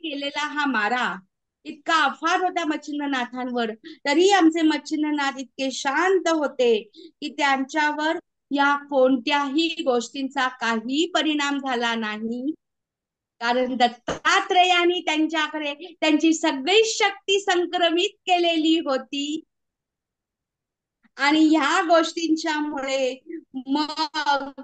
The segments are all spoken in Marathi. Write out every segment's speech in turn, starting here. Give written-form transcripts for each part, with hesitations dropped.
केलेला हा मारा इतका अफाट होता मच्छिंद्रनाथांवर, तरी आमचे मच्छिंद्रनाथ इतके शांत होते की त्यांच्यावर या कोणत्याही गोष्टींचा काही परिणाम झाला नाही. कारण दत्तात्रेयांनी त्यांच्याकडे त्यांची सगळी शक्ती संक्रमित केलेली होती. आणि ह्या गोष्टींच्यामुळे मग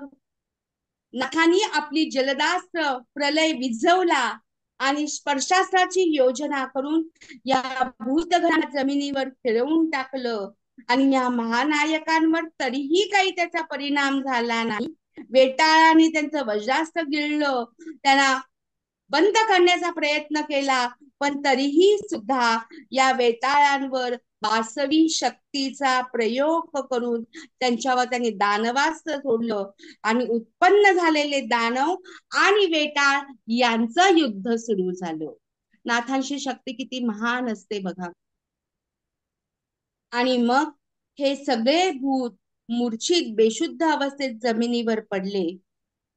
नाथांनी आपली जलदास्त्र प्रलय विझवला आणि स्पर्शास्त्राची योजना करून या भूतगणाला जमिनीवर फिरवून टाकलं. आणि या महानायकांवर तरीही काही त्याचा परिणाम झाला नाही. वेताळाने त्यांचं वज्रास्त्र गिळलं, त्यांना बंद करण्याचा प्रयत्न केला, पण तरीही सुद्धा या वेताळांवर वासवी शक्तीचा प्रयोग करून त्यांच्यावर त्यांनी दानवास्त्र सोडलं आणि उत्पन्न झालेले दानव आणि वेताळ यांचं युद्ध सुरू झालं. नाथांची शक्ती किती महान असते बघा. आणि मग हे सगळे भूत मूर्छित बेशुद्ध अवस्थेत जमिनीवर पडले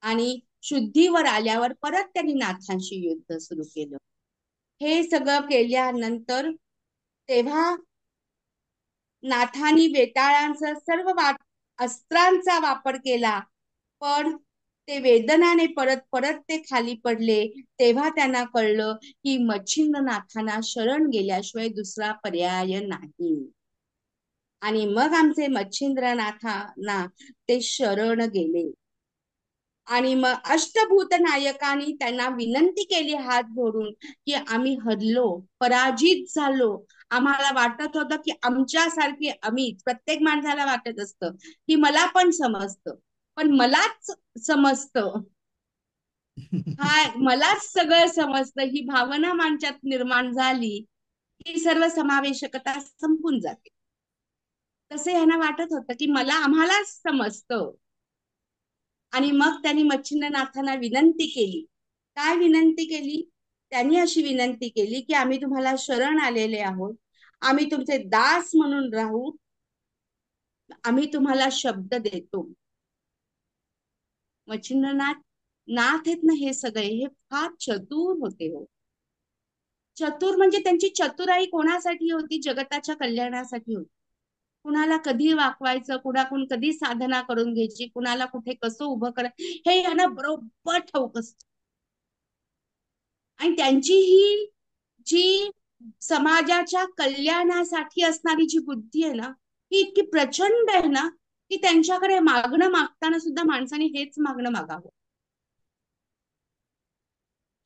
आणि शुद्धीवर आल्यावर परत त्यांनी नाथांशी युद्ध सुरू केलं. हे सगळं केल्यानंतर तेव्हा नाथांनी वेताळांचा सर्व अस्त्रांचा वापर केला, पण ते वेदनाने परत परत ते खाली पडले. तेव्हा त्यांना कळलं की मच्छिंद्रनाथांना शरण गेल्याशिवाय दुसरा पर्याय नाही. आणि मग आमचे मच्छिंद्रनाथांना ते शरण गेले. आणि मग अष्टभूत नायकांनी त्यांना विनंती केली हात जोडून की आम्ही हरलो, पराजित झालो. आम्हाला वाटत होतं की आमच्यासारखे अमित प्रत्येक माणसाला वाटत असतं की मला पण समजतं, पण मलाच समजतं, हा मलाच सगळं समजतं, ही भावना माणसात निर्माण झाली की सर्व समावेशकता संपून जाते. तसे यांना वाटत होतं की आम्हालाच समजतं. आणि मग त्यांनी मच्छिंद्रनाथांना विनंती केली. काय विनंती केली? त्यांनी अशी विनंती केली की आम्ही तुम्हाला शरण आलेले आहोत, आम्ही तुमचे दास म्हणून राहू, आम्ही तुम्हाला शब्द देतो. मच्छिंद्रनाथ नाथ आहेत ना हे सगळे, हे फार चतुर होते हो. चतुर म्हणजे त्यांची चतुराई कोणासाठी होती? जगताच्या कल्याणासाठी होती. कुणाला कधी वाकवायचं, कुणाकडून कधी साधना करून घ्यायची, कुणाला कुठे कसं उभं करायचं, हे यांना बरोबर ठाऊक असतं. आणि त्यांची ही जी समाजाच्या कल्याणासाठी असणारी जी बुद्धी आहे ना, ही इतकी प्रचंड आहे ना की त्यांच्याकडे मागणं मागताना सुद्धा माणसाने हेच मागणं मागावं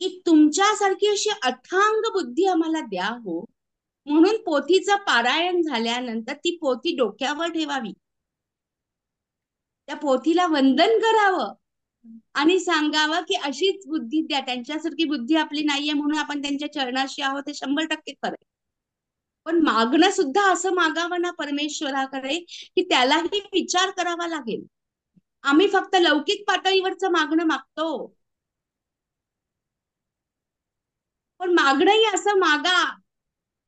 की तुमच्यासारखी अशी अथांग बुद्धी आम्हाला द्या हो. म्हणून पोथीचं पारायण झाल्यानंतर ती पोथी डोक्यावर ठेवावी, त्या पोथीला वंदन करावं आणि सांगावं की अशीच बुद्धी द्या. त्यांच्यासारखी बुद्धी आपली नाहीये म्हणून आपण त्यांच्या चरणाशी आहोत, हे 100% खरं. पण मागणं सुद्धा असं मागावं ना परमेश्वराकडे की त्यालाही विचार करावा लागेल. आम्ही फक्त लौकिक पातळीवरचं मागणं मागतो, पण मागणंही असं मागा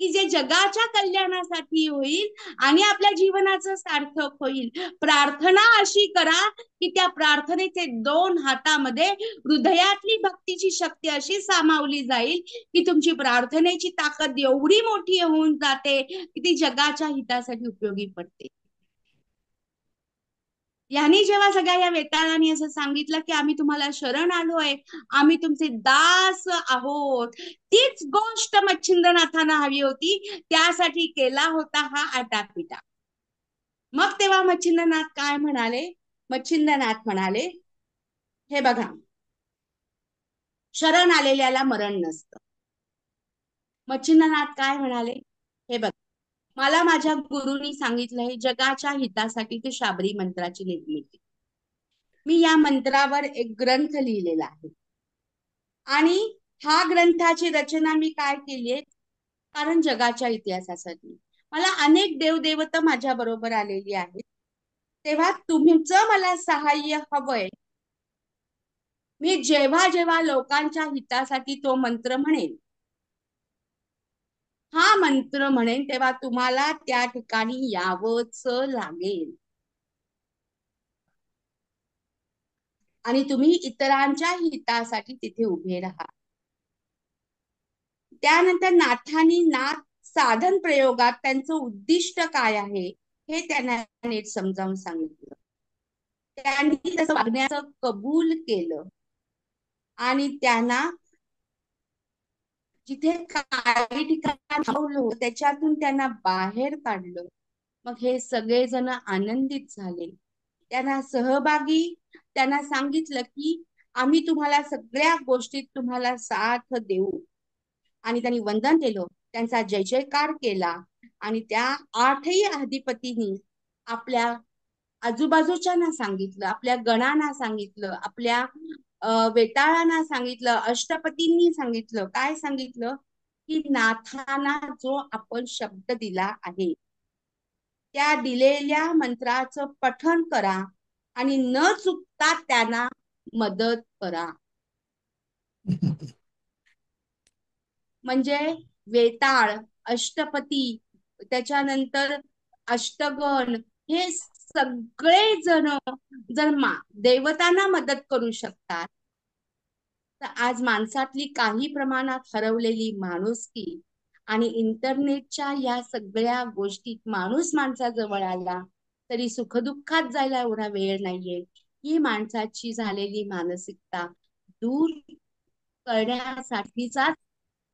की जे जगाच्या कल्याणासाठी होईल आणि आपल्या जीवनाचं सार्थक होईल. प्रार्थना अशी करा की त्या प्रार्थनेचे 2 हातामध्ये हृदयातली भक्तीची शक्ती अशी सामावली जाईल की तुमची प्रार्थनेची ताकद एवढी मोठी होऊन जाते की ती जगाच्या हितासाठी उपयोगी पडते. यांनी जेव्हा सगळ्या या वेताळांनी असं सांगितलं की आम्ही तुम्हाला शरण आलोय, आम्ही तुमचे दास आहोत, तीच गोष्ट मच्छिंद्रनाथांना हवी होती, त्यासाठी केला होता हा आटापिटा. मग तेव्हा मच्छिंद्रनाथ काय म्हणाले? मच्छिंद्रनाथ म्हणाले, हे बघा, शरण आलेल्याला मरण नसतं. मच्छिंद्रनाथ काय म्हणाले? हे बघा, मला माझ्या गुरुनी सांगितलंय जगाच्या हितासाठी ते शाबरी मंत्राची निर्मिती. मी या मंत्रावर एक ग्रंथ लिहिलेला आहे आणि हा ग्रंथाची रचना मी काय केली आहे, कारण जगाच्या इतिहासासाठी मला अनेक देवदेवता माझ्या बरोबर आलेली आहेत. तेव्हा तुमचं मला सहाय्य हवंय. मी जेव्हा जेव्हा लोकांच्या हितासाठी तो मंत्र म्हणेन, हा मंत्र म्हणेन, तेव्हा तुम्हाला त्या ठिकाणी यावंच लागेल आणि तुम्ही इतरांच्या हितासाठी तिथे उभे राहा. त्यानंतर नाथांनी नाथ साधन प्रयोगात त्यांचं उद्दिष्ट काय आहे हे त्यांना नीट समजावून सांगितलं. त्यांनी तसं वागण्याचं कबूल केलं आणि त्यांना जिथे काही ठिकाणी थांबवलं त्याच्यातून त्यांना बाहेर काढलं. मग हे सगळेजण आनंदित झाले. त्यांना सहभागी त्यांना सांगितलं की आम्ही तुम्हाला सगळ्या गोष्टीत तुम्हाला साथ देऊ. आणि त्यांनी वंदन केलं, त्यांचा जय जयकार केला आणि त्या 8ही अधिपतींनी आपल्या आजूबाजूच्यांना सांगितलं, आपल्या गणांना सांगितलं, आपल्या वेताळांना सांगितलं, अष्टपतींनी सांगितलं. काय सांगितलं? की नाथांना जो आपण शब्द दिला आहे त्या दिलेल्या मंत्राचं पठण करा आणि न चुकता त्यांना मदत करा. म्हणजे वेताळ, अष्टपती, त्याच्यानंतर अष्टगण हे सगळे जण जर देवतांना मदत करू शकतात, तर आज माणसातली काही प्रमाणात हरवलेली माणुसकी आणि इंटरनेटच्या या सगळ्या गोष्टीत माणूस माणसाजवळ आला तरी सुखदुःखात जायला एवढा वेळ नाहीये, ही माणसाची झालेली मानसिकता दूर करण्यासाठीचाच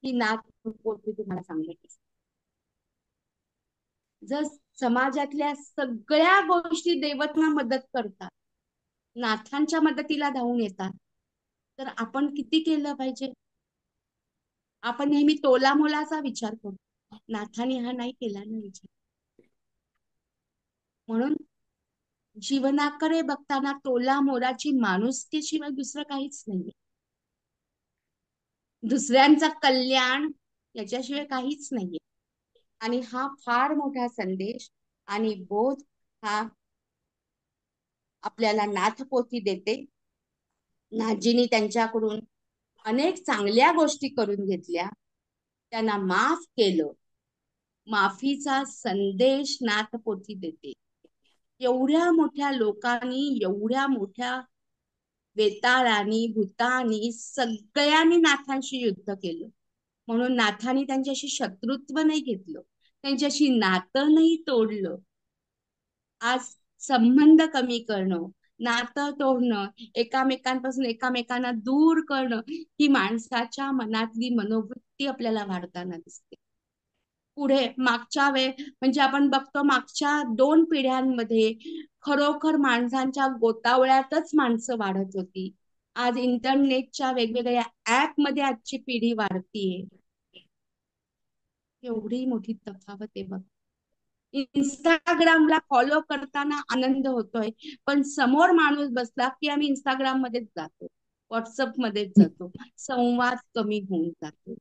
ही नाथ पोथी तुम्हाला सांगते. जर समाजातल्या सगळ्या गोष्टी देवतांना मदत करतात, नाथांच्या मदतीला धावून येतात, तर आपण किती केलं पाहिजे? आपण नेहमी तोला मोलाचा विचार करतो, नाथाने हा नाही केला ना विचार. म्हणून जीवनाकडे बघताना तोला मोलाची माणुसकीशिवाय दुसरं काहीच नाहीये. दुसऱ्यांचा कल्याण याच्याशिवाय काहीच नाहीये. आणि हा फार मोठा संदेश आणि बोध हा आपल्याला नाथपोथी देते. नाथजींनी त्यांच्याकडून अनेक चांगल्या गोष्टी करून घेतल्या, त्यांना माफ केलं. माफीचा संदेश नाथपोथी देते. एवढ्या मोठ्या लोकांनी, एवढ्या मोठ्या वेताळांनी, भूतांनी सगळ्यांनी नाथांशी युद्ध केलं. म्हणून नाथांनी त्यांच्याशी शत्रुत्व नाही घेतलं, त्यांच्याशी नातं नाही तोडलं. आज संबंध कमी करणं, नातं तोडणं, एकामेकांपासून एकामेकांना दूर करणं, ही माणसाच्या मनातली मनोवृत्ती आपल्याला वाढताना दिसते. पुढे मागच्या म्हणजे आपण बघतो मागच्या 2 पिढ्यांमध्ये खरोखर माणसांच्या गोतावळ्यातच माणसं वाढत होती. आज इंटरनेटच्या वेगवेगळ्या ऍप मध्ये आजची पिढी वाढतीये. एवढी मोठी तफावत आहे बघ. इंस्टाग्रामला फॉलो करताना आनंद होतोय, पण समोर माणूस बसला की आम्ही इंस्टाग्राम मध्येच जातो, व्हॉट्सअप मध्येच जातो, संवाद कमी होऊन जातो.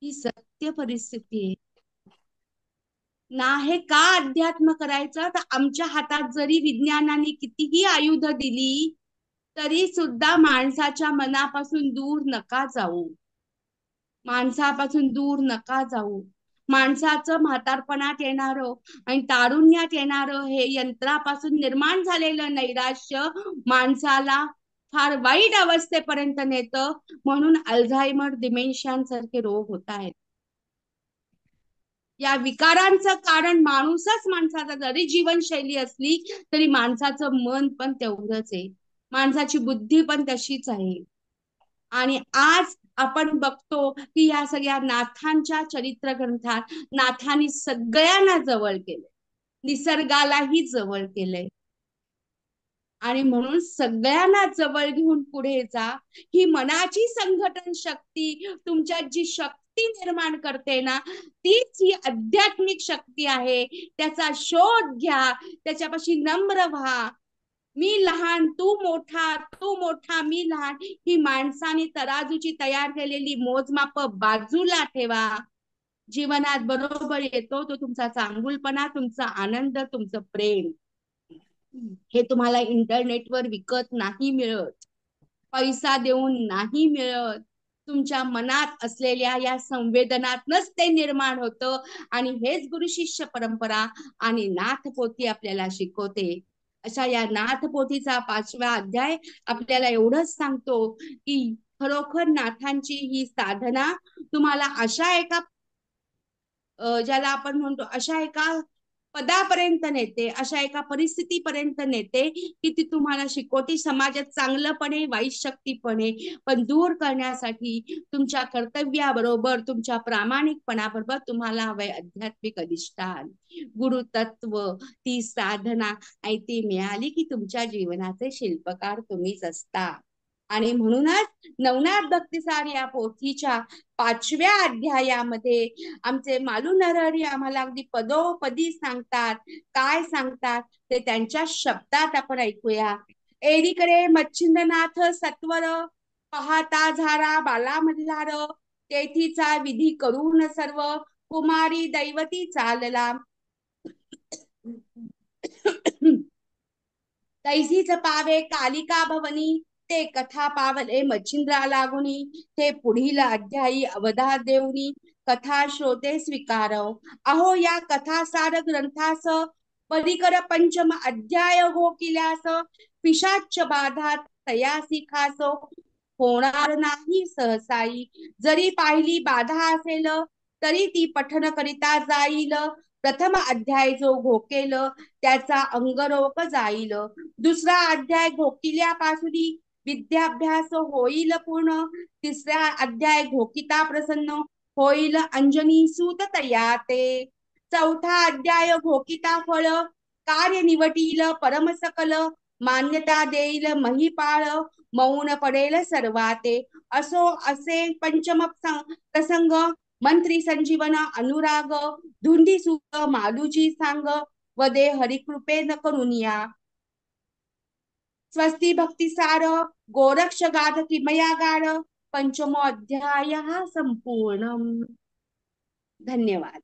ही सत्य परिस्थिती आहे ना. हे का अध्यात्म करायचं? तर आमच्या हातात जरी विज्ञानाने कितीही आयुध दिली तरी सुद्धा माणसाच्या मनापासून दूर नका जाऊ. माणसापासून दूर नका जाऊ. माणसाचं म्हातारपणात येणारं आणि तारुण्यात येणारं हे यंत्रापासून निर्माण झालेलं नैराश्य माणसाला फार वाईट अवस्थेपर्यंत नेतं. म्हणून अल्झायमर, डिमेन्शिया सारखे रोग होत आहेत. या विकारांचं कारण माणूसच. माणसाचा जरी जीवनशैली असली तरी माणसाचं मन पण तेवढंच आहे, माणसाची बुद्धी पण तशीच आहे. आणि आज आपण बघतो की या सगळ्या नाथांच्या चरित्र ग्रंथात नाथांनी सगळ्यांना जवळ केले, निसर्गालाही जवळ केलंय. आणि म्हणून सगळ्यांना जवळ घेऊन पुढे जा. ही मनाची संघटन शक्ती तुमच्यात जी शक्ती निर्माण करते ना, तीच ही आध्यात्मिक शक्ती आहे. त्याचा शोध घ्या, त्याच्यापाशी नम्र व्हा. मी लहान तू मोठा, तू मोठा मी लहान, ही माणसाने तराजूची तयार केलेली मोजमाप बाजूला ठेवा. जीवनात बरोबर येतो तो तुमचा चांगुलपणा, तुमचा आनंद, तुमचं प्रेम. हे तुम्हाला इंटरनेटवर विकत नाही मिळत, पैसा देऊन नाही मिळत. तुमच्या मनात असलेल्या या संवेदनातनच ते निर्माण होतं. आणि हेच गुरु शिष्य परंपरा आणि नाथपोथी आपल्याला शिकवते. अशा या नाथपोथीचा 5वा अध्याय आपल्याला एवढंच सांगतो की खरोखर नाथांची ही साधना तुम्हाला अशा एका ज्याला आपण म्हणतो अशा एका पदापर्यंत नेते, अशा एका परिस्थितीपर्यंत नेते की ती तुम्हाला शिकवते समाजात चांगलंपणे वाईट शक्तीपणे पण दूर करण्यासाठी तुमच्या कर्तव्याबरोबर तुमच्या प्रामाणिकपणाबरोबर तुम्हाला हवंय आध्यात्मिक अधिष्ठान, गुरुतत्व, ती साधना आणि ती मिळाली की तुमच्या जीवनाचे शिल्पकार तुम्हीच असता. आणि म्हणूनच नवनाथ भक्तिसार या पोथीच्या 5व्या अध्यायामध्ये आमचे मालू नरहरी आम्हाला अगदी पदोपदी सांगतात. काय सांगतात ते त्यांच्या शब्दात आपण ऐकूया. एकीकडे मच्छिंद्रनाथ सत्वर पाहता झारा बाला मल्हार, तेथीचा विधी करून सर्व कुमारी दैवती चालला. तैसीच पावे कालिका भवनी, ते कथा पावले मच्छिंद्रा लागुनी, ते पुढील अध्यायी अवधा देऊनी कथा श्रोते स्वीकारव. अहो या कथासार ग्रंथास परिकर पंचम अध्याय हो किल्यास, पिशाच बाधा तयासी खास होणार नाही सहसाई. जरी पाहिली बाधा असेल तरी ती पठन करिता जाईल. प्रथम अध्याय जो घोकेल त्याचा अंगरोप जाईल. दुसरा अध्याय घोकिल्यापासून विद्याभ्यास होईल पूर्ण. तिसरा अध्याय घोकिता प्रसन्न होईल अंजनी सूत तयाते. चौथा अध्याय घोकिता फळ कार्य निवटील परम सकल, मान्यता देईल महिपाळ मौन पडेल सर्वाते. असो असे पंचम प्रसंग मंत्री संजीवन अनुराग, धुंदी सुख मालूची सांग, वदे हरिकृपे न करुनिया. स्वस्ती भक्तिसार गोरक्ष गाध किमयागार, पंचमो अध्याय संपूर्ण. धन्यवाद.